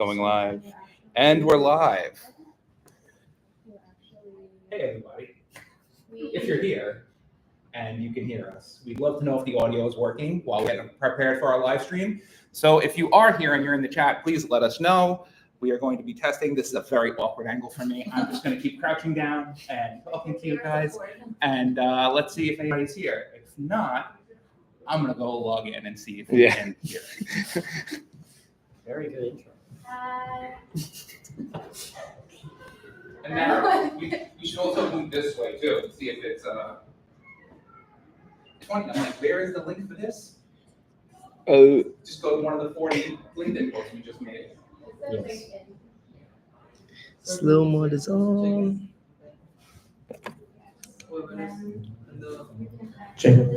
Going live. And we're live. Hey everybody, if you're here and you can hear us, we'd love to know if the audio is working while we're getting prepared for our live stream. So if you are here and you're in the chat, please let us know. We are going to be testing. This is a very awkward angle for me. I'm just going to keep crouching down and talking to you guys. And let's see if anybody's here. If not, I'm going to go log in and see if you can hear it. Very good intro. And now you should also move this way too and see if it's 20. I'm like, where is the link for this? Just go to one of the 40 LinkedIn posts we just made. Yes. Slow mode is on. Check.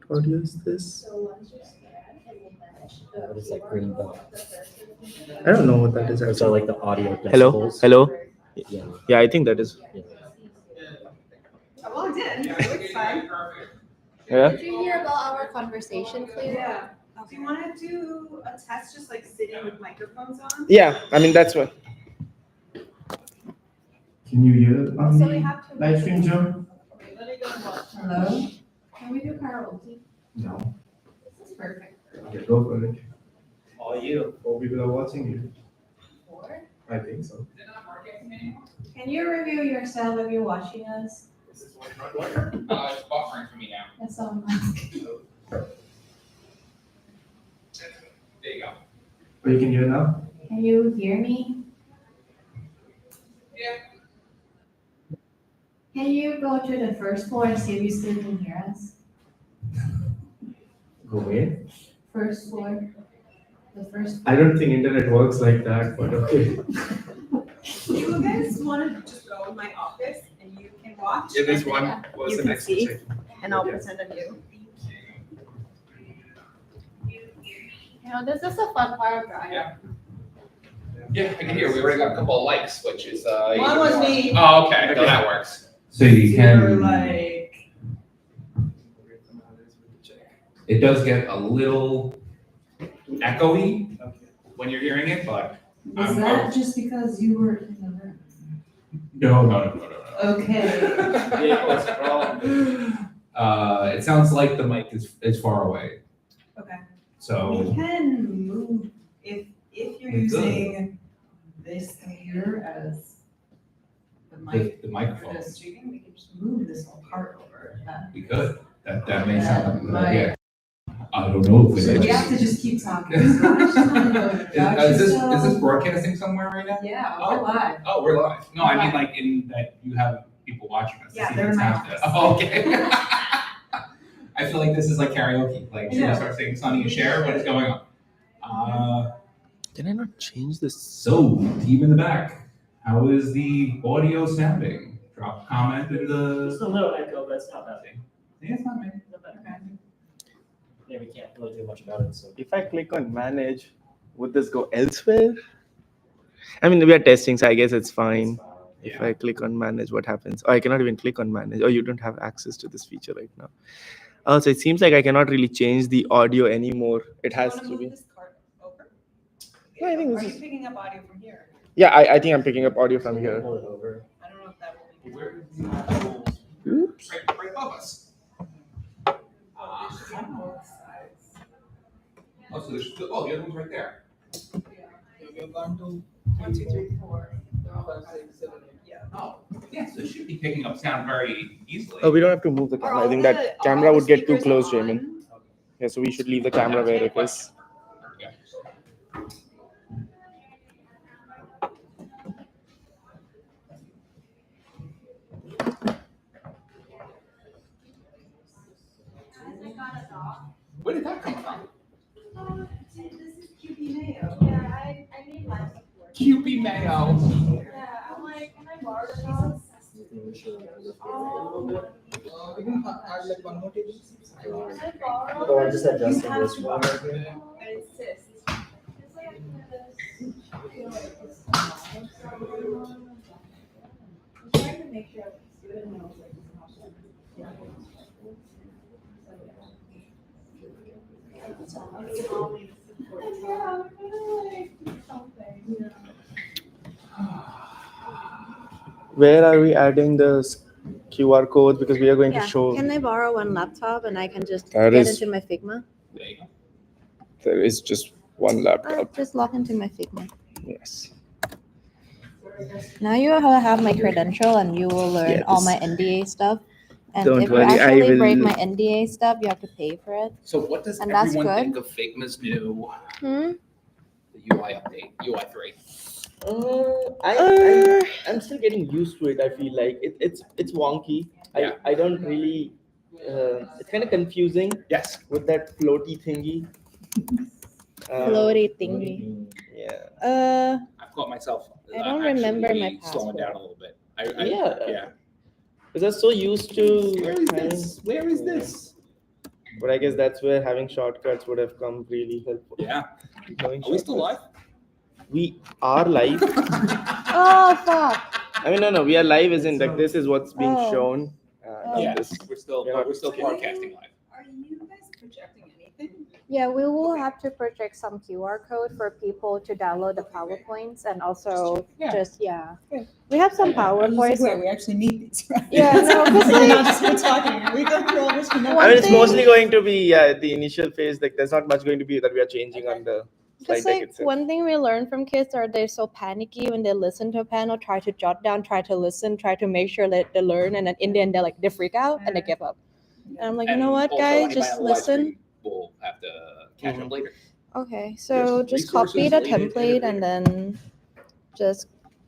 What is this? What is that green dot? I don't know what that is. Those are like the audio Hello? decibels. Hello? Yeah. Yeah, I think that is. Well, it did. It looks fine. Yeah? Did you hear about our conversation, Claire? Yeah. Do you want to do a test just like sitting with microphones on? Yeah, I mean, that's what. Can you hear on So we the have to. live stream, Joe? Hello? Can we do karaoke? No. This is perfect. Okay, go for it. All you. 4 people are watching you. 4? I think so. Can you review yourself if you're watching us? It's buffering for me now. That's all I'm asking. There you go. Oh, you can hear now? Can you hear me? Yeah. Can you go to the first floor and see if you still can hear us? Go where? First floor. The first. I don't think internet works like that, but okay. You guys want to just go in my office and you can watch? Yeah, this and one then was you the can next see, one. and I'll pretend I'm you. You know, this is a fun part of driving. Yeah. Yeah, I can hear. We already got a couple of likes, which is One was me. Oh, okay. No, that works. So you You're like. It does get a little echoey when you're hearing it, but Is that just because you were in the room? no. Okay. It sounds like the mic is far away. Okay. So We can move, if you're We could. using this computer as the mic the for microphone, the streaming, we can just move this whole part over. we could. That may sound like a good Might. idea. I don't know if So it we is. have to just keep talking. So I just wanna go to Is this Dr. broadcasting somewhere right now? Yeah, Oh. we're live. Oh, we're live. No, I mean Live. like in that you have people watching us. to Yeah, see they're if in it my sounds good. office. Oh, okay. I feel like this is like karaoke. Like, should we Yeah. start singing Sonny and Cher? What is going on? Can I not change this? So, team in the back, how is the audio sounding? Drop a comment in the. Just a little echo, but it's not bad. Yeah, it's not bad. Yeah, we can't really do much about it, so. If I click on manage, would this go elsewhere? I mean, we are testing, so I guess it's fine. If Yeah. I click on manage, what happens? Oh, I cannot even click on manage. Oh, you don't have access to this feature right now. Oh, so it seems like I cannot really change the audio anymore. It has to be. This card over? Yeah, I think Are this you is. picking up audio from here? Yeah, I think I'm picking up audio from here. Pull it over. I don't know if that will be. Where? Oops. Right above us. It should be on both sides. Oh, so there's, the other one's right there. Yeah. 1, 2, 3, 4. They're all 5, 6, 7, 8. Yeah. Oh, yeah, so it should be picking up sound very easily. Oh, we don't have to move the camera. I think that camera would get too close, Raymond. Yeah, so we should leave the camera where it is. Yeah. Where did that come from? This is QP Mayo. Yeah, I need life support. QP Mayo. Yeah, I'm like, can I borrow the dog? Oh. Can I borrow? So I just adjusted You have this to one. borrow it. And it insists. It's like this. I'm trying to make sure student knows like it's not like. Yeah. Yeah, I'm gonna like do something. Where are we adding the QR code? Because we are going to Yeah. show. Can I borrow one laptop and I can just That get is- into my Figma? There you go. There is just one laptop. Just log into my Figma. Yes. Now you will have my credential and you will learn Yeah, all this- my NDA stuff. And Don't if worry, you I actually break will- my NDA stuff, you have to pay for it. So what does And that's everyone good. think of Figma's new Hmm? the UI update, UI 3? I'm still getting used to it. I feel like it's wonky. Yeah. I don't really. It's kind of confusing Yes. with that floaty thingy. Floaty thingy. Yeah. I've caught myself. I don't remember actually my slowing password. down a little bit. Yeah. Yeah. Because I'm so used to. Where is having- this? Where is this? But I guess that's where having shortcuts would have come really helpful. Yeah. Knowing Are we still live? shortcuts. We are live. Oh, fuck. I mean, no. We are live, isn't like this is what's being Oh. shown. Oh. Yeah. This. We're still Yeah. we're still broadcasting live. Are you guys projecting anything? Yeah, we will have to project some QR code for people to download the PowerPoints and also Yeah. We have some I was like, PowerPoints. wait, we actually need these, right? Yeah, no, 'cause We're not like- just been talking. We go through all this for no I mean, it's thing- mostly going to be the initial phase. Like, there's not much going to be that we are changing on the slide Because deck like itself. one thing we learn from kids are they're so panicky when they listen to a panel, try to jot down, try to listen, try to make sure that they learn, and then in the end they freak out and they give up. And I'm like, you know what, also guys, anybody just on the live listen. stream will have to catch up later. Okay, so There's just copy resources the later, template and then just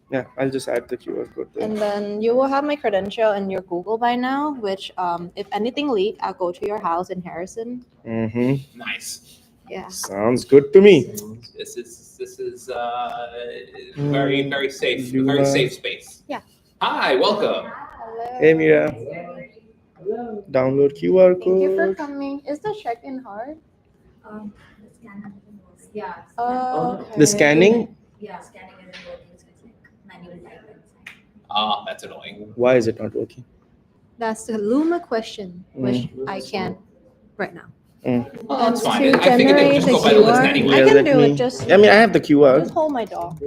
Yeah, I'll just add the QR code there. and then you will have my credential in your Google by now. Which if anything leak, I'll go to your house in Harrison. Mm-hmm. Nice. Yeah. Sounds good to me. This is very safe, You very are- safe space. Yeah. Hi, welcome. Hello. Hey, Mira. Download QR Thank you for code. coming. Is the check-in hard? The scanner. Yeah. Oh, okay. The scanning. Yeah, scanning isn't working, so it's like manual type inside. Ah, that's annoying. Why is it not working? That's the Luma question, which I can't right now. Oh, And that's fine. to I figured they would generate just the go by the list QR, anyway. I Yeah, can let do me- it. Just I mean, I have the QR. just hold my dog.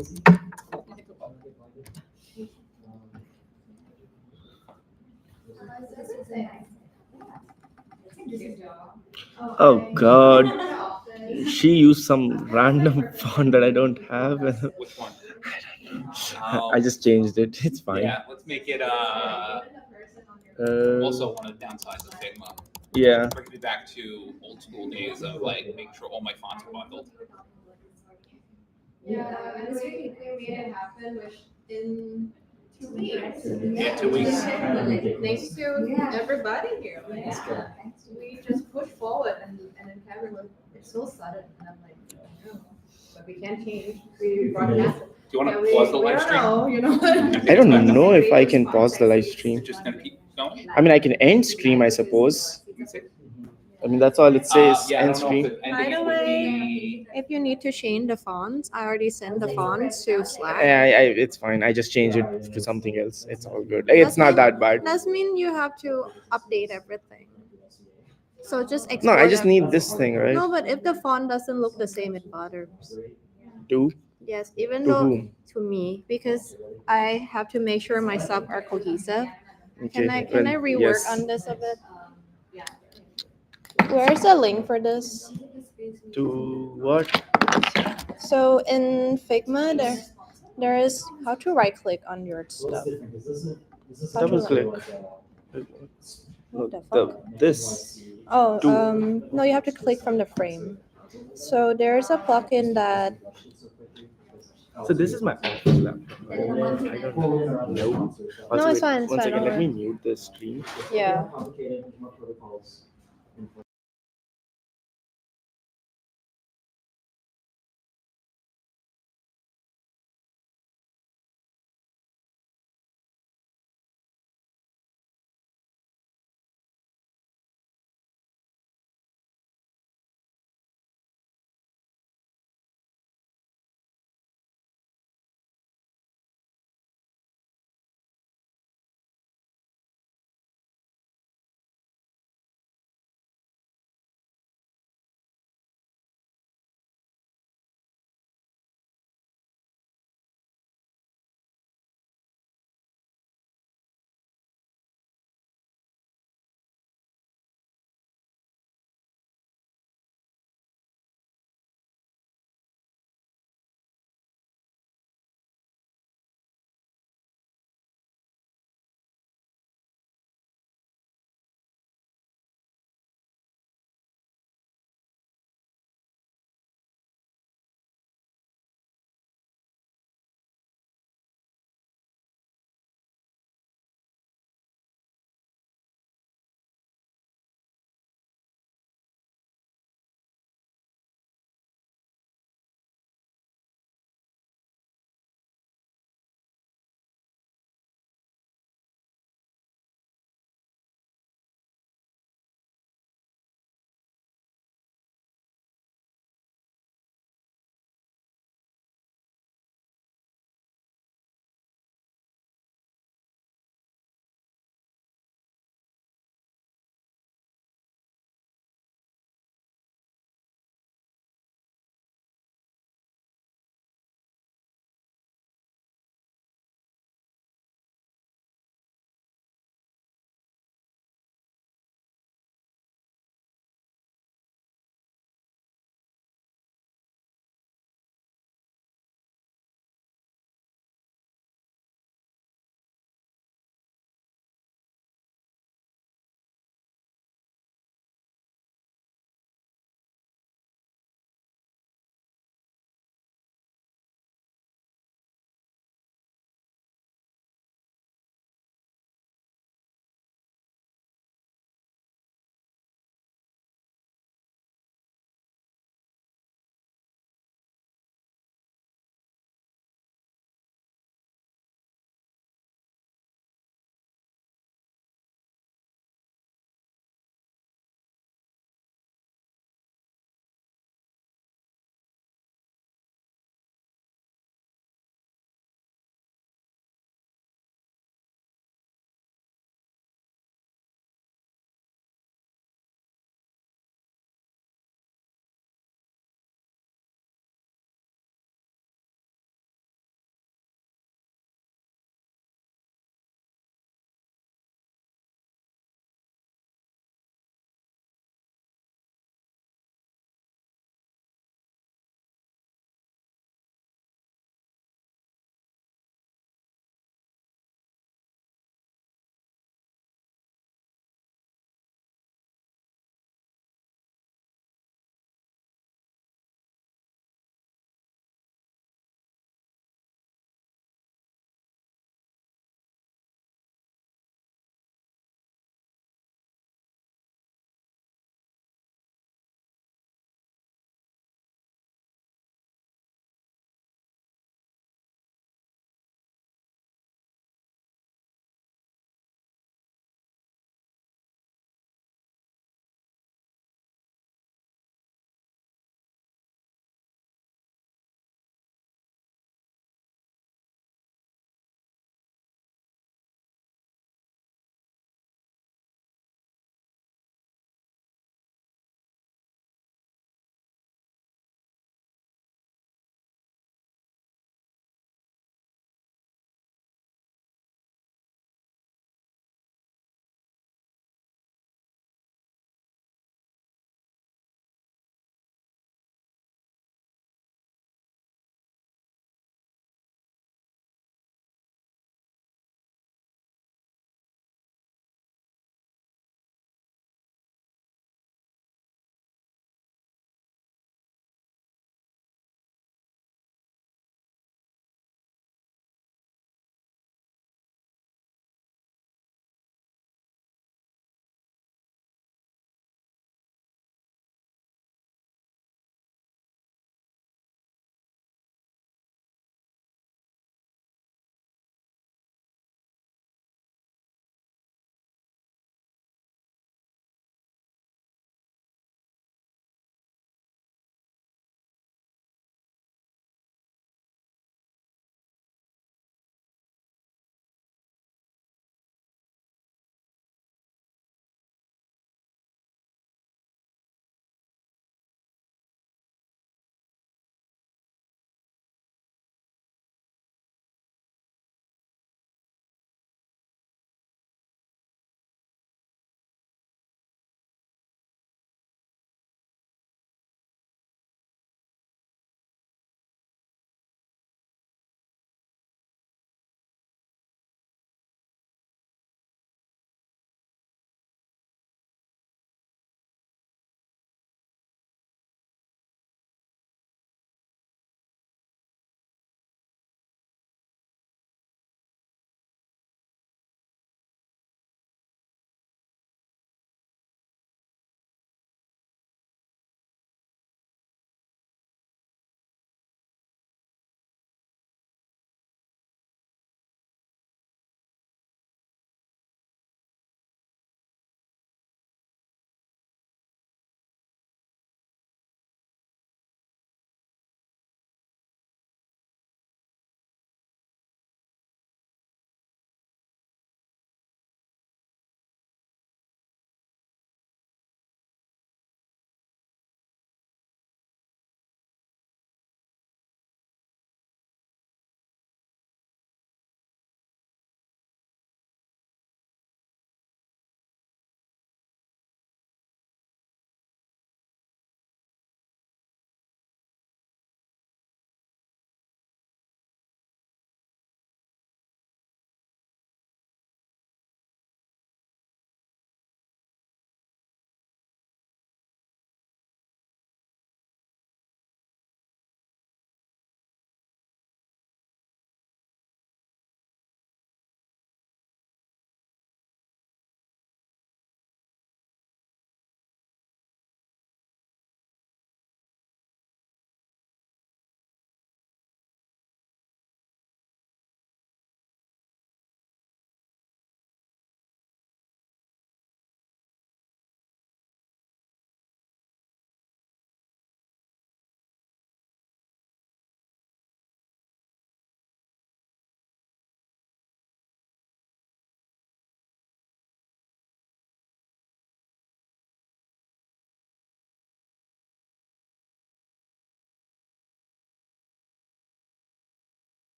Oh God, she used some random font that I don't have. Which one? I just changed it. It's fine. Yeah, let's make it Uh, also one of the downsides of Figma. Yeah. Bring me back to old school days of like making sure all my fonts are bundled. Yeah, and this week we made it happen, which in 2 weeks. Yeah, 2 weeks. Thanks to everybody here. Like, Yeah. we just push forward and then Kevin was, it's so sudden. And I'm like, no, but we can't change. We broadcast it. Do you want Yeah, to pause the we live don't stream? know, you know. I don't know if I can pause the live stream. Just gonna keep going. I mean, I can end stream, I suppose. I mean, that's all it says. Yeah, I end don't know stream. if the By ending the would way, be. if you need to change the fonts, I already sent the fonts to Slack. It's fine. I just change it to something else. It's all good. Like, it's not that bad. Doesn't mean you have to update everything. So just No, export I just everything. need this thing, right? No, but if the font doesn't look the same, it bothers. To Yes, even to though whom? to me, because I have to make sure my stuff are cohesive. Okay. Can I well, rework yes. on this a bit? Where's the link for this? To what? So in Figma, there is how to right click on your stuff. Double click. What the fuck? This. Oh, to- no, you have to click from the frame. So there's a plugin that So this is my office laptop. I don't know. No, Also, it's wait, fine, it's one fine, second, don't let me mute the stream. yeah.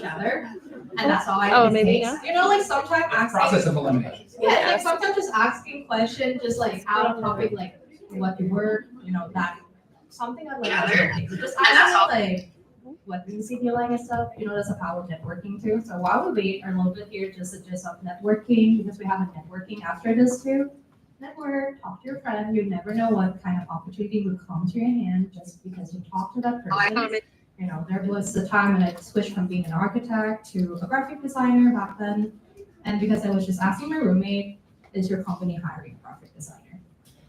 other. And that's all I Oh, do. maybe not. You know, like sometimes asking. Process of elimination. Yeah, like sometimes just asking questions, just like out of topic, like what you work, you know, that something I like. Just asking like what music you like and stuff. You know, that's a power of networking too. So while we wait, a little bit here just a gist of networking because we have a networking after this too. Network, talk to your friend. You never know what kind of opportunity would come to your hand just because you talk to that person. You know, there was a time when I switched from being an architect to a graphic designer back then. And because I was just asking my roommate, is your company hiring a graphic designer?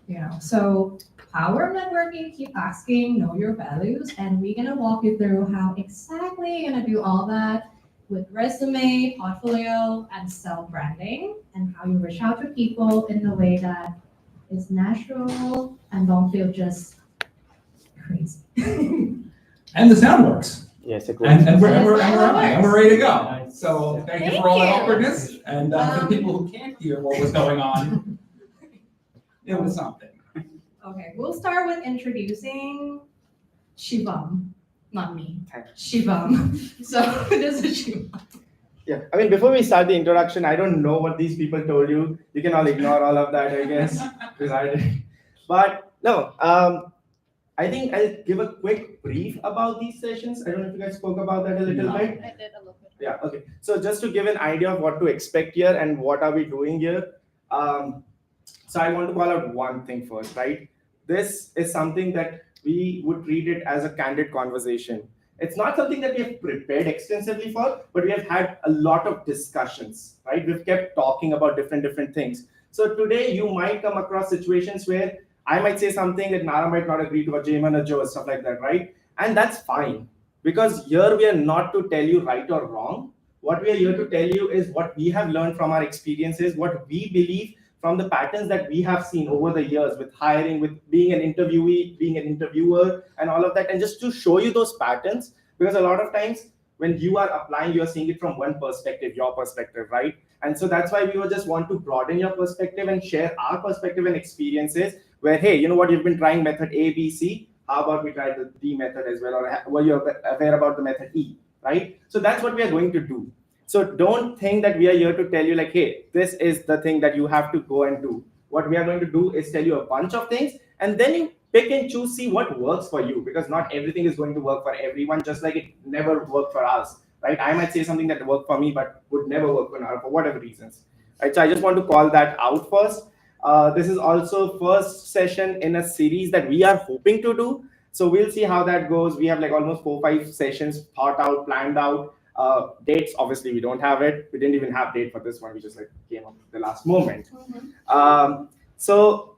You know, so power of networking, keep asking, know your values, and we're gonna walk you through how exactly you're gonna do all that with resume, portfolio, and self-branding, and how you reach out to people in a way that is natural and don't feel just crazy. And the sound works. Yes, it And we're Yes, ready to go. So thank you Thank for all that you. awkwardness. And for the people who can't hear what was going on, it was something. Okay, we'll start with introducing Shivam, not me. Thanks. Shivam. So this is Shivam. Yeah, I mean, before we start the introduction, I don't know what these people told you. You can all ignore all of that, I guess, because I did. But no, I think I'll give a quick brief about these sessions. I don't know if you guys spoke about that a little No. bit. I did a little bit. Yeah, okay. So just to give an idea of what to expect here and what are we doing here. So I want to call out one thing first, right? This is something that we would treat it as a candid conversation. It's not something that we have prepared extensively for, but we have had a lot of discussions, right? We've kept talking about different things. So today you might come across situations where I might say something that Nara might not agree to, or Jamin or Joe, stuff like that, right? And that's fine. Because here we are not to tell you right or wrong. What we are here to tell you is what we have learned from our experiences, what we believe from the patterns that we have seen over the years with hiring, with being an interviewee, being an interviewer, and all of that. And just to show you those patterns, because a lot of times when you are applying, you are seeing it from one perspective, your perspective, right? And so that's why we will just want to broaden your perspective and share our perspective and experiences where, hey, you know what, you've been trying method A, B, C. How about we try the D method as well? Or were you aware about the method E, right? So that's what we are going to do. So don't think that we are here to tell you like, hey, this is the thing that you have to go and do. What we are going to do is tell you a bunch of things, and then you pick and choose, see what works for you, because not everything is going to work for everyone, just like it never worked for us, right? I might say something that worked for me, but would never work for Nara for whatever reasons, right? So I just want to call that out first. This is also first session in a series that we are hoping to do. So we'll see how that goes. We have like almost 4-5 sessions thought out, planned out. Dates, obviously, we don't have it. We didn't even have date for this one. We just like came up at the last moment. So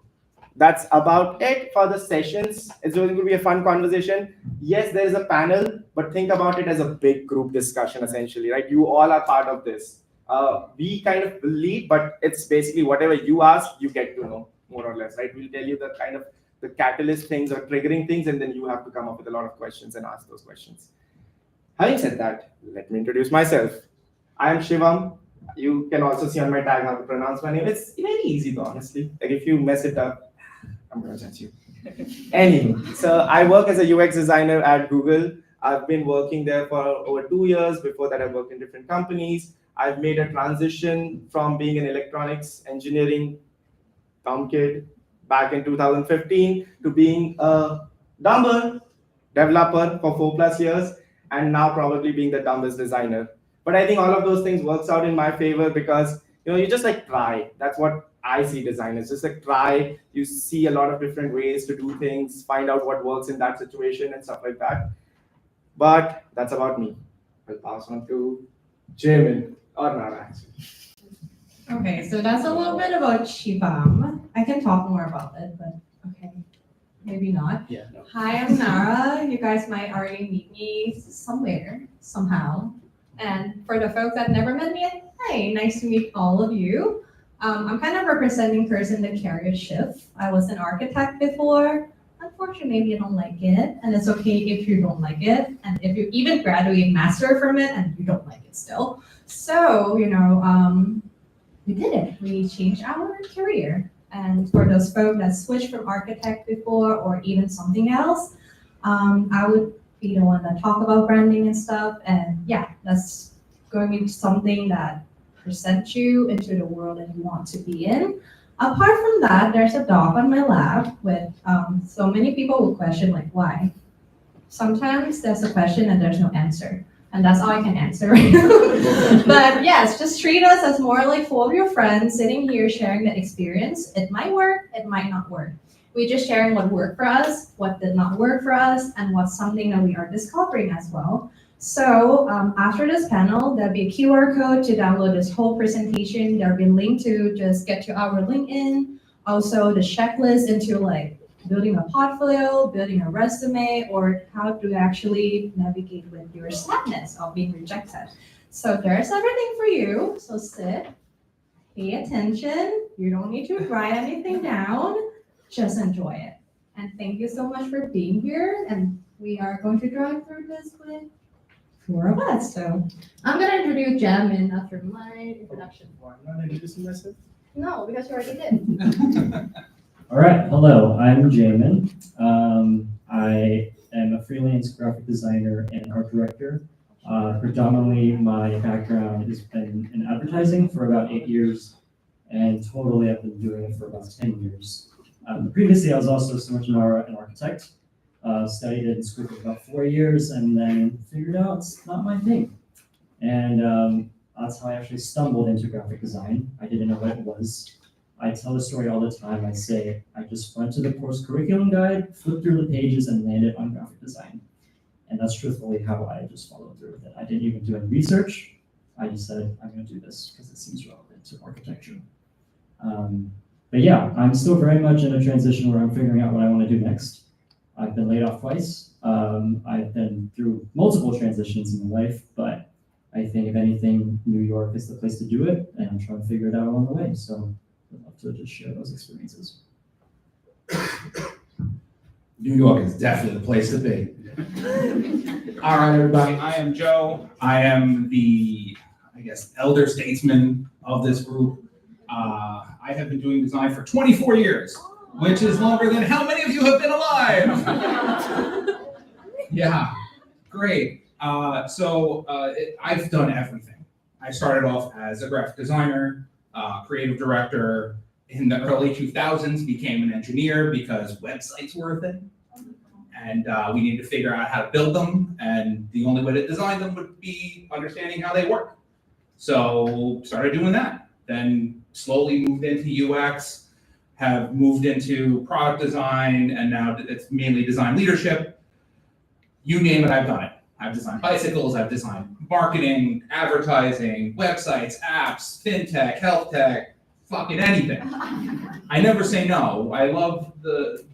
that's about it for the sessions. It's going to be a fun conversation. Yes, there is a panel, but think about it as a big group discussion, essentially, right? You all are part of this. We kind of lead, but it's basically whatever you ask, you get to know, more or less, right? We'll tell you the kind of the catalyst things or triggering things, and then you have to come up with a lot of questions and ask those questions. Having said that, let me introduce myself. I am Shivam. You can also see on my tag how to pronounce my name. It's very easy though, honestly. Like if you mess it up, I'm gonna judge you. Anyway, so I work as a UX designer at Google. I've been working there for over 2 years. Before that, I worked in different companies. I've made a transition from being an electronics engineering dumb kid back in 2015 to being a dumber developer for 4+ years. And now probably being the dumbest designer. But I think all of those things works out in my favor because, you know, you just like try. That's what I see designers, just like try. You see a lot of different ways to do things, find out what works in that situation and stuff like that. But that's about me. I'll pass on to Jamin or Nara actually. Okay, so that's a little bit about Shivam. I can talk more about it, but okay, maybe not. Yeah. No. Hi, I'm Nara. You guys might already meet me somewhere, somehow. And for the folks that never met me, hi, nice to meet all of you. I'm kind of representing person that career shift. I was an architect before. Unfortunately, maybe I don't like it, and it's okay if you don't like it, and if you even graduate master from it and you don't like it still. So, you know, we did it. We changed our career. And for those folks that switched from architect before or even something else, I would be the one that talk about branding and stuff. And yeah, that's going to be something that presents you into the world that you want to be in. Apart from that, there's a doc on my lap with so many people will question like why. Sometimes there's a question and there's no answer. And that's all I can answer right now. But yes, just treat us as more like four of your friends sitting here sharing that experience. It might work, it might not work. We're just sharing what worked for us, what did not work for us, and what's something that we are discovering as well. So after this panel, there'll be a QR code to download this whole presentation. There'll be a link to just get to our LinkedIn. Also the checklist into like building a portfolio, building a resume, or how to actually navigate with your sadness of being rejected. So there's everything for you. So sit, pay attention. You don't need to write anything down. Just enjoy it. And thank you so much for being here. And we are going to drive through this with four of us. So I'm going to introduce Jamin after my introduction. Why not introducing myself? No, because you already did. All right, hello, I'm Jamin. I am a freelance graphic designer and art director. Predominantly, my background has been in advertising for about 8 years, and totally I've been doing it for about 10 years. Previously, I was also an architect. Studied it in school for about 4 years, and then figured out it's not my thing. And that's how I actually stumbled into graphic design. I didn't know what it was. I tell the story all the time. I say, I just went to the course curriculum guide, flipped through the pages, and landed on graphic design. And that's truthfully how I just followed through with it. I didn't even do any research. I just said, I'm going to do this because it seems relevant to architecture. But yeah, I'm still very much in a transition where I'm figuring out what I want to do next. I've been laid off twice. I've been through multiple transitions in my life, but I think if anything, New York is the place to do it, and I'm trying to figure it out along the way. So I'd love to just share those experiences. New York is definitely the place to be. All right, everybody, I am Joe. I am the, elder statesman of this group. I have been doing design for 24 years, which is longer than how many of you have been alive? Yeah, great. I've done everything. I started off as a graphic designer, creative director. In the early 2000s, became an engineer because websites were a thing. And we needed to figure out how to build them. And the only way to design them would be understanding how they work. So started doing that. Then slowly moved into UX, have moved into product design, and now it's mainly design leadership. You name it, I've done it. I've designed bicycles, I've designed marketing, advertising, websites, apps, fintech, health tech, fucking anything. I never say no. I love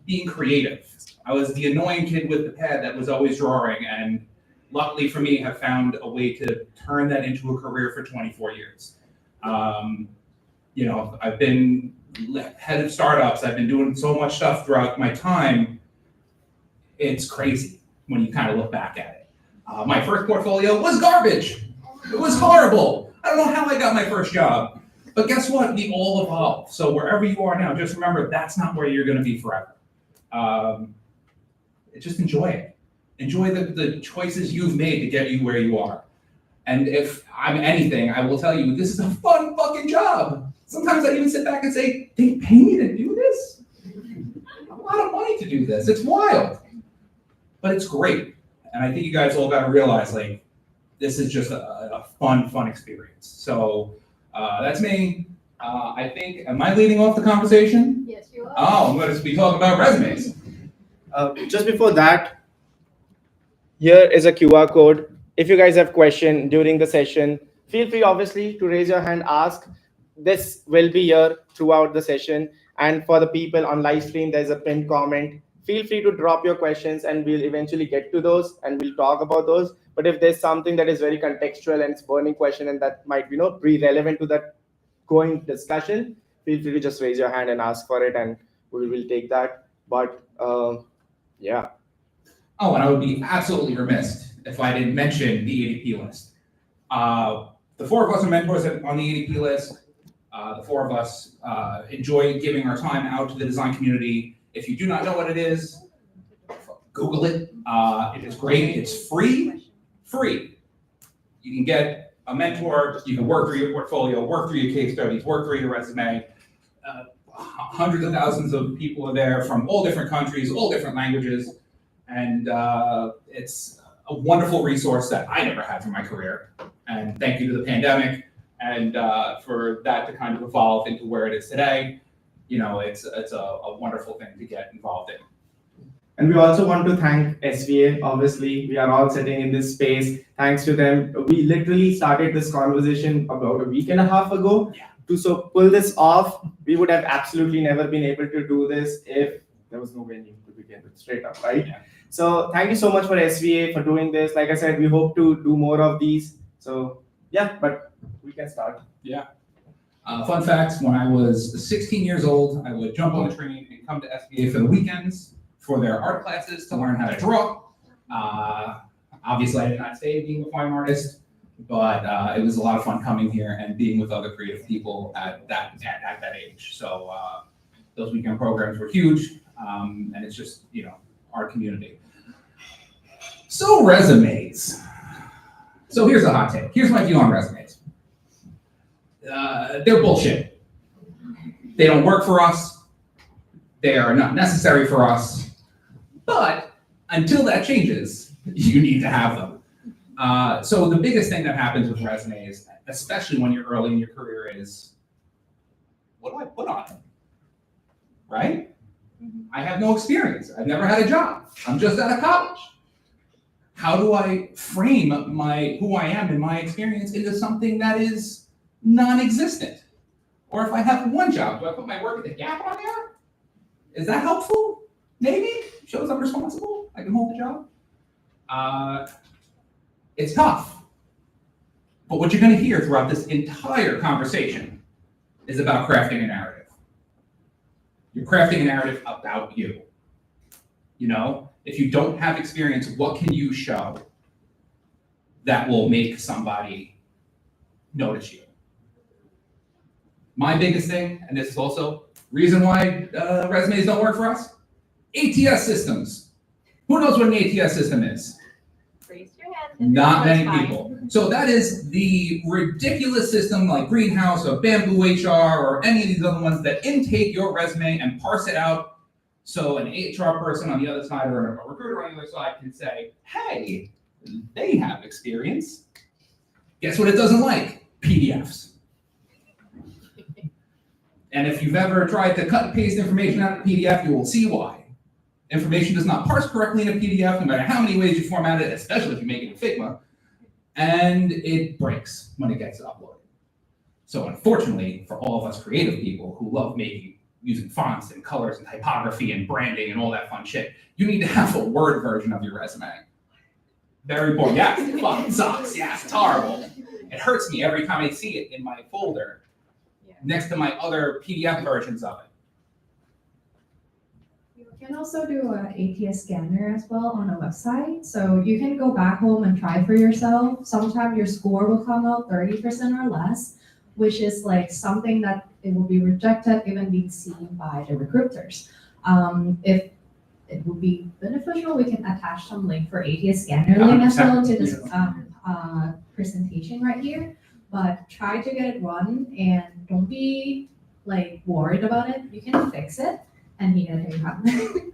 being creative. I was the annoying kid with the pad that was always drawing, and luckily for me, have found a way to turn that into a career for 24 years. I've been head of startups. I've been doing so much stuff throughout my time. It's crazy when you kind of look back at it. My first portfolio was garbage. It was horrible. I don't know how I got my first job. But guess what? We all evolve. So wherever you are now, just remember that's not where you're going to be forever. Just enjoy it. Enjoy the choices you've made to get you where you are. And if I'm anything, I will tell you, this is a fun fucking job. Sometimes I even sit back and say, they pay me to do this? A lot of money to do this. It's wild. But it's great. And I think you guys all got to realize, this is just a fun experience. So that's me. I think, am I leading off the conversation? Yes, you are. Oh, I'm going to be talking about resumes. Just before that, here is a QR code. If you guys have questions during the session, feel free obviously to raise your hand, ask. This will be here throughout the session. And for the people on live stream, there's a pinned comment. Feel free to drop your questions and we'll eventually get to those and we'll talk about those. But if there's something that is very contextual and it's burning question and that might be relevant to that going discussion, feel free to just raise your hand and ask for it and we will take that. But yeah. Oh, and I would be absolutely remiss if I didn't mention the ADP list. The four of us are mentors on the ADP list. The four of us enjoy giving our time out to the design community. If you do not know what it is, Google it. It is great. It's free. You can get a mentor. You can work through your portfolio, work through your case studies, work through your resume. Hundreds of thousands of people are there from all different countries, all different languages, and it's a wonderful resource that I never had for my career. And thank you to the pandemic and for that to kind of evolve into where it is today. You know, it's a wonderful thing to get involved in. And we also want to thank SVA. Obviously, we are all sitting in this space. Thanks to them, we literally started this conversation about a week and a half ago. Yeah. To pull this off, we would have absolutely never been able to do this if there was no venue to begin with, straight up, right? Yeah. So thank you so much for SVA for doing this. Like I said, we hope to do more of these. So yeah, but we can start. Fun facts, when I was 16 years old, I would jump on the train and come to SBA for the weekends for their art classes to learn how to draw. Obviously, I did not stay being a fine artist, but it was a lot of fun coming here and being with other creative people at that age. So those weekend programs were huge, and it's just, you know, our community. So resumes. So here's a hot take. Here's my view on resumes. They're bullshit. They don't work for us. They are not necessary for us. But until that changes, you need to have them. So the biggest thing that happens with resumes, especially when you're early in your career, is what do I put on it? Right? I have no experience. I've never had a job. I'm just out of college. How do I frame who I am and my experience into something that is non-existent? Or if I have one job, do I put my work at the Gap on there? Is that helpful? Maybe. Shows I'm responsible. I can hold the job. It's tough. But what you're going to hear throughout this entire conversation is about crafting a narrative. You're crafting a narrative about you. You know, if you don't have experience, what can you show that will make somebody notice you? My biggest thing, and this is also reason why resumes don't work for us, ATS systems. Who knows what an ATS system is? Raise your hand. Not That's many fine. people. So that is the ridiculous system like Greenhouse or Bamboo HR or any of these other ones that intake your resume and parse it out so an HR person on the other side or a recruiter on the other side can say, hey, they have experience. Guess what it doesn't like? PDFs. And if you've ever tried to cut and paste information out of a PDF, you will see why. Information does not parse correctly in a PDF, no matter how many ways you format it, especially if you make it in Figma, and it breaks when it gets uploaded. So unfortunately, for all of us creative people who love using fonts and colors and typography and branding and all that fun shit, you need to have a Word version of your resume. Very important. Yes, it fucking sucks. Yes, it's horrible. It hurts me every time I see it in my folder next to my other PDF versions of it. You can also do an ATS scanner as well on a website. So you can go back home and try for yourself. Sometimes your score will come out 30% or less, which is like something that it will be rejected, even being seen by the recruiters. If it would be beneficial, we can attach some link for ATS scanner link as well to this presentation right here. But try to get it run and don't be like worried about it. You can fix it and you get it happen.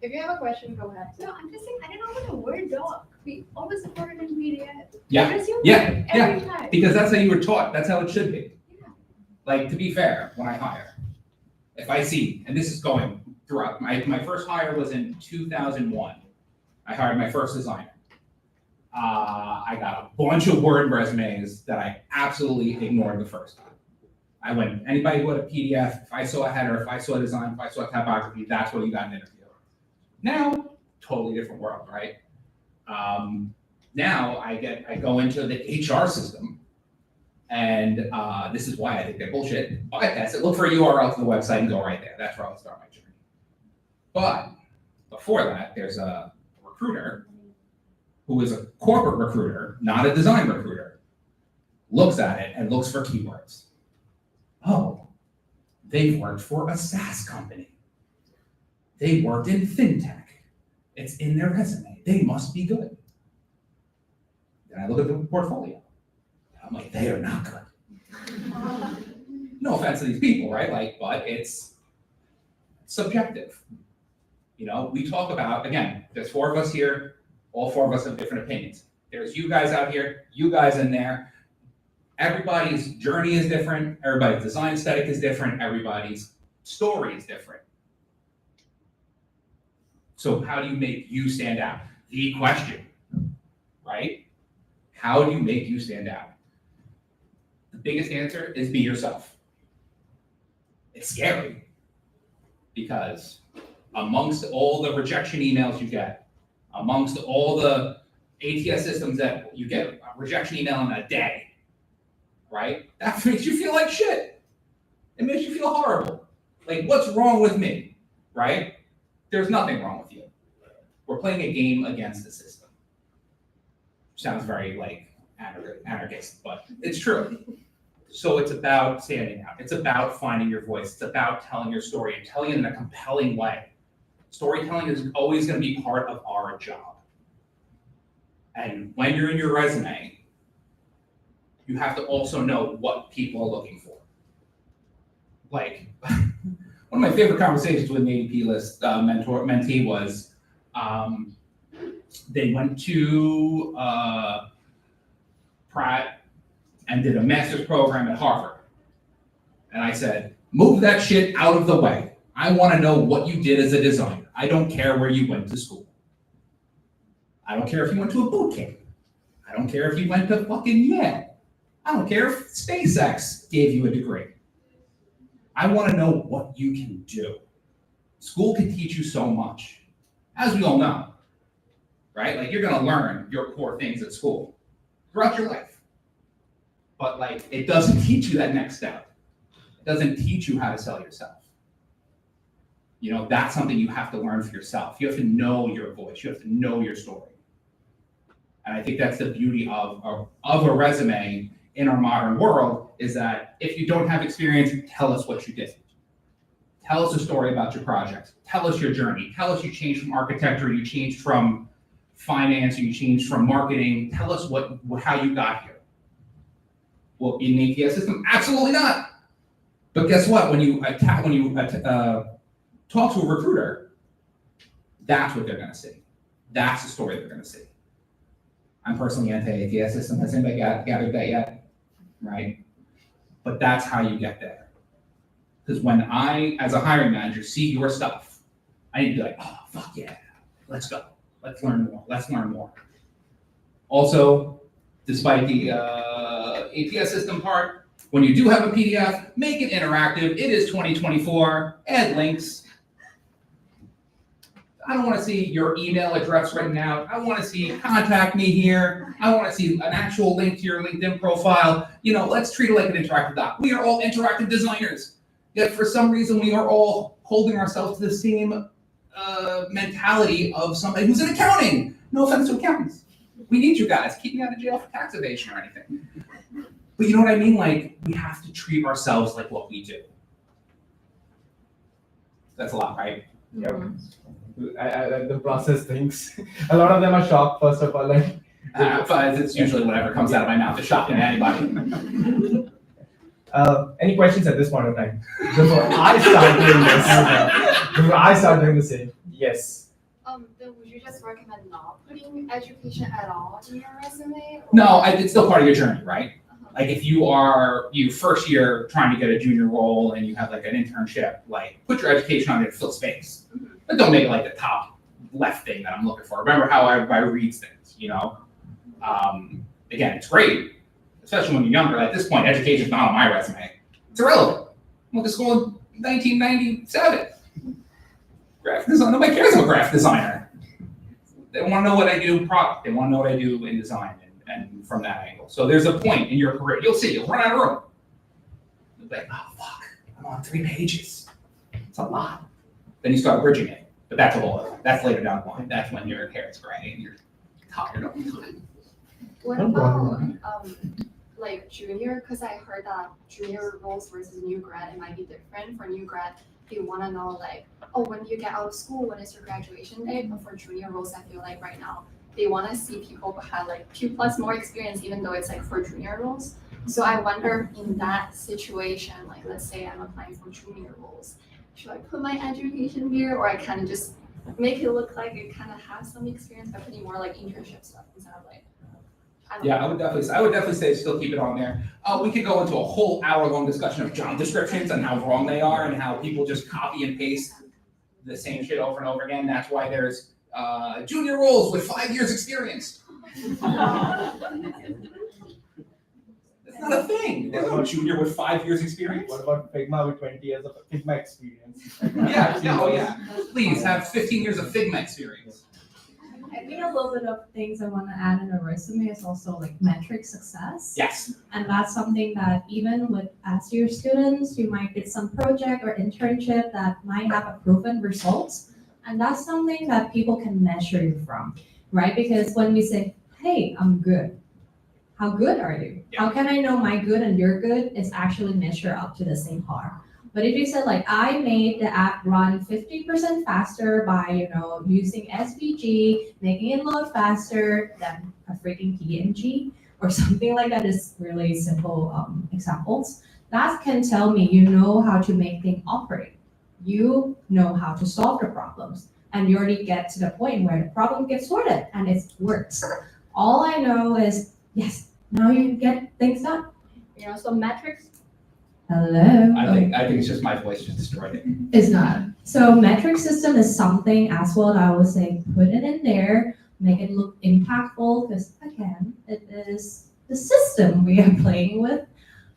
If you have a question, go ahead. No, I'm just saying, I don't know what a Word doc. We always support it in PDF. Yeah, What is your yeah, Word? yeah. Every time. Because that's how you were taught. That's how it should be. Yeah. Like, to be fair, when I hire, if I see, and this is going throughout, my first hire was in 2001. I hired my first designer. I got a bunch of Word resumes that I absolutely ignored the first time. I went, anybody who had a PDF, if I saw a header, if I saw a design, if I saw typography, that's what you got in an interview. Now, totally different world, right? Now I go into the HR system, and this is why I think they're bullshit. Bypass it, look for a URL to the website and go right there. That's where I'll start my journey. But before that, there's a recruiter who is a corporate recruiter, not a design recruiter, looks at it and looks for keywords. Oh, they've worked for a SaaS company. They worked in fintech. It's in their resume. They must be good. Then I look at the portfolio. I'm like, they are not good. No offense to these people, right? Like, but it's subjective. You know, we talk about, again, there's 4 of us here, all 4 of us have different opinions. There's you guys out here, you guys in there. Everybody's journey is different, everybody's design aesthetic is different, everybody's story is different. So how do you make you stand out? The question, right? How do you make you stand out? The biggest answer is be yourself. It's scary because amongst all the rejection emails you get, amongst all the ATS systems that you get a rejection email in a day, right? That makes you feel like shit. It makes you feel horrible. Like, what's wrong with me, right? There's nothing wrong with you. We're playing a game against the system. Sounds very like anarchist, but it's true. So it's about standing out. It's about finding your voice. It's about telling your story and telling it in a compelling way. Storytelling is always going to be part of our job. And when you're in your resume, you have to also know what people are looking for. Like, one of my favorite conversations with an ADPList mentee was, they went to Pratt and did a master's program at Harvard. And I said, move that shit out of the way. I want to know what you did as a designer. I don't care where you went to school. I don't care if you went to a boot camp. I don't care if you went to fucking Yale. I don't care if SpaceX gave you a degree. I want to know what you can do. School can teach you so much, as we all know, right? Like, you're going to learn your core things at school throughout your life. But like, it doesn't teach you that next step. It doesn't teach you how to sell yourself. You know, that's something you have to learn for yourself. You have to know your voice. You have to know your story. And I think that's the beauty of a resume in our modern world, is that if you don't have experience, tell us what you did. Tell us a story about your project. Tell us your journey. Tell us you changed from architecture, you changed from finance, you changed from marketing. Tell us how you got here. Well, in an ATS system, absolutely not. But guess what? When you talk to a recruiter, that's what they're going to see. That's the story they're going to see. I'm personally anti-ATS system. Has anybody gathered that yet? Right? But that's how you get there. Because when I, as a hiring manager, see your stuff, I need to be like, oh, fuck yeah, let's go. Let's learn more. Let's learn more. Also, despite the ATS system part, when you do have a PDF, make it interactive. It is 2024. Add links. I don't want to see your email address written out. I want to see contact me here. I want to see an actual link to your LinkedIn profile. You know, let's treat it like an interactive doc. We are all interactive designers. Yet for some reason, we are all holding ourselves to the same mentality of somebody who's in accounting. No offense to accountants. We need you guys. Keep me out of jail for tax evasion or anything. But you know what I mean? Like, we have to treat ourselves like what we do. That's a lot, right? Yep. I like the process things. A lot of them are shocked, first of all. Like, but it's usually whatever comes out of my mouth is shocking to anybody. any questions at this point of time? Before I start doing the same. Yes. Then would you just recommend not putting education at all in your resume? Or? No, it's still part of your journey, right? Like, if you first year trying to get a junior role and you have like an internship, like, put your education on there to fill space. But don't make it like the top left thing that I'm looking for. Remember how everybody reads things, you know? Again, it's great, especially when you're younger. At this point, education is not on my resume. It's irrelevant. I went to school in 1997. Graphic design, nobody cares about graphic designer. They want to know what I do in product. They want to know what I do in design and from that angle. So there's a point in your career, you'll see, you'll run out of room. You'll be like, oh, fuck, I'm on 3 pages. It's a lot. Then you start bridging it. But that's a whole other, that's later down the line. That's when your hair is gray and you're tired all the time. What about like junior? Because I heard that junior roles versus new grad, it might be different. For new grad, you want to know like, oh, when you get out of school, when is your graduation date? But for junior roles, I feel like right now they want to see people who have like 2+ more experience, even though it's like for junior roles. So I wonder in that situation, like let's say I'm applying for junior roles, should I put my education here, or I kind of just make it look like I kind of have some experience by putting more like internship stuff instead of like. Yeah, I would definitely say still keep it on there. We could go into a whole hour-long discussion of job descriptions and how wrong they are and how people just copy and paste the same shit over and over again. That's why there's junior roles with 5 years experience. It's not a thing. There's no junior with 5 years experience. What about Figma with 20 years of Figma experience? Yeah. Please have 15 years of Figma experience. I think a little bit of things I want to add in a resume is also like metric success. Yes. And that's something that even with as your students, you might get some project or internship that might have a proven results. And that's something that people can measure you from, right? Because when we say, hey, I'm good. How good are you? Yeah. How can I know my good and your good is actually measured up to the same par? But if you said like, I made the app run 50% faster by, using SVG, making it load faster than a freaking PNG or something like that is really simple examples. That can tell me you know how to make things operate. You know how to solve the problems. And you already get to the point where the problem gets sorted and it works. All I know is, yes, now you get things done. So metrics. Hello. I think it's just my voice just destroyed it. It's not. So metric system is something as well that I would say put it in there, make it look impactful because again, it is the system we are playing with.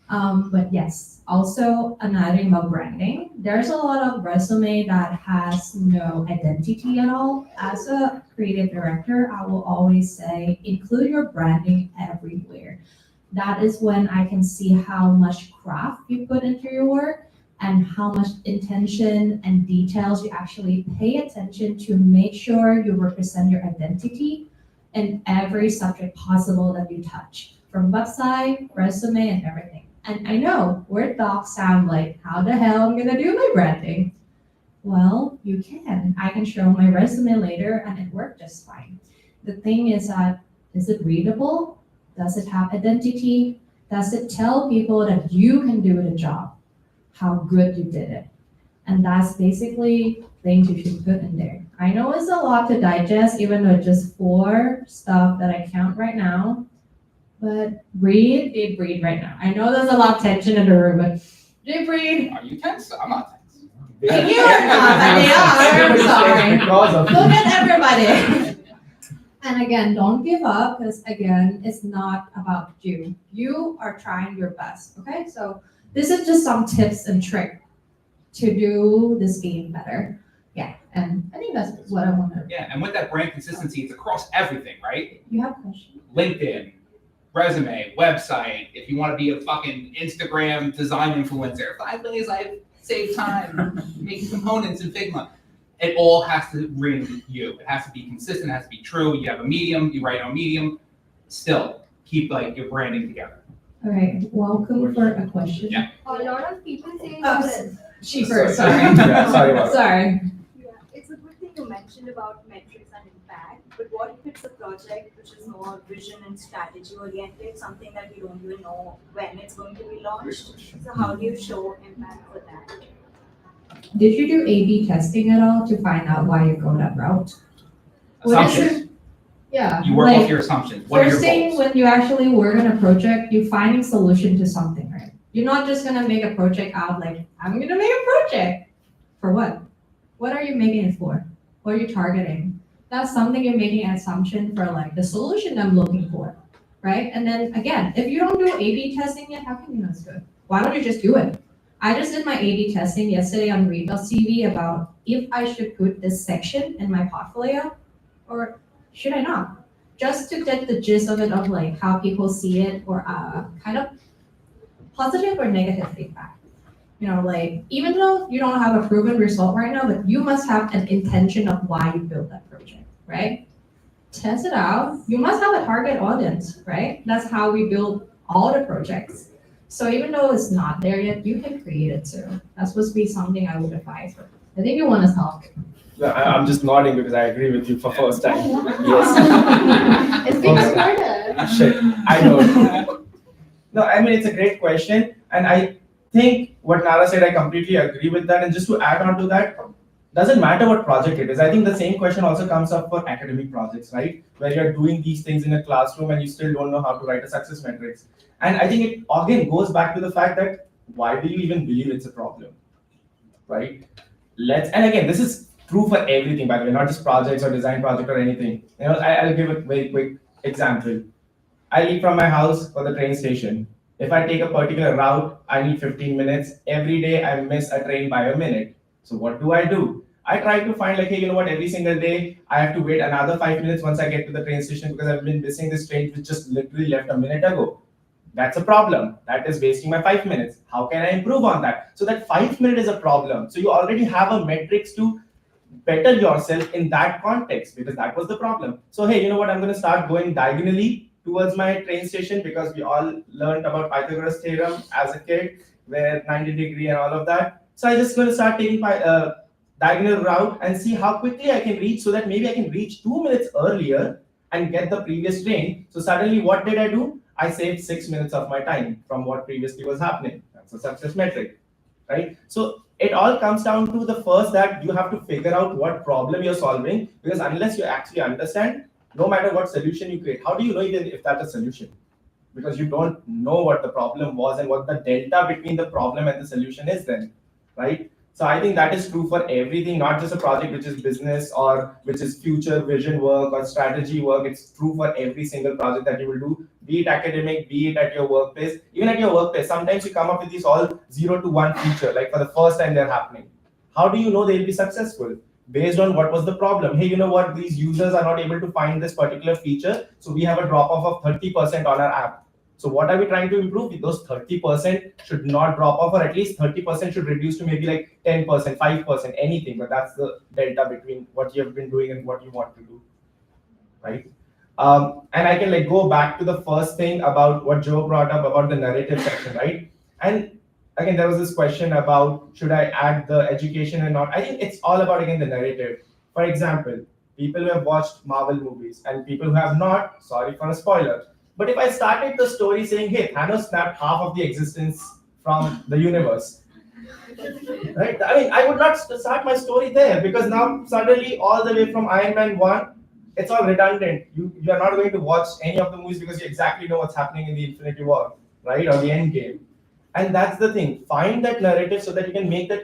But yes, also another thing about branding. There's a lot of resume that has no identity at all. As a creative director, I will always say include your branding everywhere. That is when I can see how much craft you put into your work and how much intention and details you actually pay attention to make sure you represent your identity in every subject possible that you touch, from website, resume, and everything. And I know Word docs sound like, how the hell am I gonna do my branding? Well, you can. I can show my resume later and it worked just fine. The thing is that, is it readable? Does it have identity? Does it tell people that you can do the job? How good you did it? And that's basically things you should put in there. I know it's a lot to digest, even though it's just 4 stuff that I count right now. But deep breathe right now. I know there's a lot of tension in the room, but deep breathe. Are you tense? I'm not tense. You are not, but they are. I'm sorry. Look at everybody. And again, don't give up because again, it's not about you. You are trying your best, okay? So this is just some tips and tricks to do this game better. Yeah, and I think that's what I want to. Yeah, and with that brand consistency, it's across everything, right? You have questions? LinkedIn, resume, website. If you want to be a fucking Instagram design influencer, 5 ways I've saved time making components in Figma. It all has to ring you. It has to be consistent. It has to be true. You have a medium. You write on medium. Still, keep like your branding together. All right, welcome for a question. Yeah. A lot of people say She first, sorry. Yeah, sorry about that. Sorry. Yeah, it's a good thing you mentioned about metrics and impact, but what if it's a project which is more vision and strategy oriented, something that you don't even know when it's going to be launched? So how do you show impact for that? Did you do A/B testing at all to find out why you go that route? Assumptions. Yeah. You work like, off your assumptions. What are your first thing, goals? when you actually work on a project, you're finding solution to something, right? You're not just gonna make a project out like, I'm gonna make a project. For what? What are you making it for? What are you targeting? That's something you're making an assumption for like the solution I'm looking for, right? And then again, if you don't do A/B testing yet, how can you know it's good? Why don't you just do it? I just did my A/B testing yesterday on Retail CV about if I should put this section in my portfolio or should I not? Just to get the gist of it of like how people see it or kind of positive or negative feedback. Like even though you don't have a proven result right now, but you must have an intention of why you built that project, right? Test it out. You must have a target audience, right? That's how we build all the projects. So even though it's not there yet, you can create it too. That's supposed to be something I would advise. I think you want to talk. I'm just nodding because I agree with you for first time. Yes. It's being smarter. Shit, I know. No, I mean, it's a great question. And I think what Nara said, I completely agree with that. And just to add on to that, doesn't matter what project it is. I think the same question also comes up for academic projects, right? Where you're doing these things in a classroom and you still don't know how to write a success matrix. And I think it again goes back to the fact that why do you even believe it's a problem, right? And again, this is true for everything, by the way, not just projects or design project or anything. I'll give a very quick example. I leave from my house for the train station. If I take a particular route, I need 15 minutes. Every day I miss a train by a minute. So what do? I try to find like, hey, you know what, every single day I have to wait another 5 minutes once I get to the train station because I've been missing this train which just literally left a minute ago. That's a problem. That is wasting my 5 minutes. How can I improve on that? So that 5 minutes is a problem. So you already have a metrics to better yourself in that context because that was the problem. So hey, you know what, I'm going to start going diagonally towards my train station because we all learned about Pythagoras theorem as a kid, where 90 degree and all of that. So I'm just going to start taking my diagonal route and see how quickly I can reach so that maybe I can reach 2 minutes earlier and get the previous train. So suddenly what did I do? I saved 6 minutes of my time from what previously was happening. That's a success metric, right? So it all comes down to the first that you have to figure out what problem you're solving, because unless you actually understand, no matter what solution you create, how do you know even if that's a solution? Because you don't know what the problem was and what the delta between the problem and the solution is then, right? So I think that is true for everything, not just a project which is business or which is future vision work or strategy work. It's true for every single project that you will do, be it academic, be it at your workplace. Even at your workplace, sometimes you come up with these all 0 to 1 feature, like for the first time they're happening. How do you know they'll be successful? Based on what was the problem. Hey, you know what? These users are not able to find this particular feature. So we have a drop off of 30% on our app. So what are we trying to improve? Those 30% should not drop off, or at least 30% should reduce to maybe like 10%, 5%, anything. But that's the delta between what you have been doing and what you want to do, right? And I can like go back to the first thing about what Joe brought up about the narrative section, right? And again, there was this question about should I add the education or not? I think it's all about, again, the narrative. For example, people who have watched Marvel movies and people who have not, sorry for a spoiler. But if I started the story saying, hey, Thanos snapped half of the existence from the universe, right? I mean, I would not start my story there because now suddenly all the way from Iron Man 1, it's all redundant. You are not going to watch any of the movies because you exactly know what's happening in the Infinity War, right? Or the end game. And that's the thing. Find that narrative so that you can make that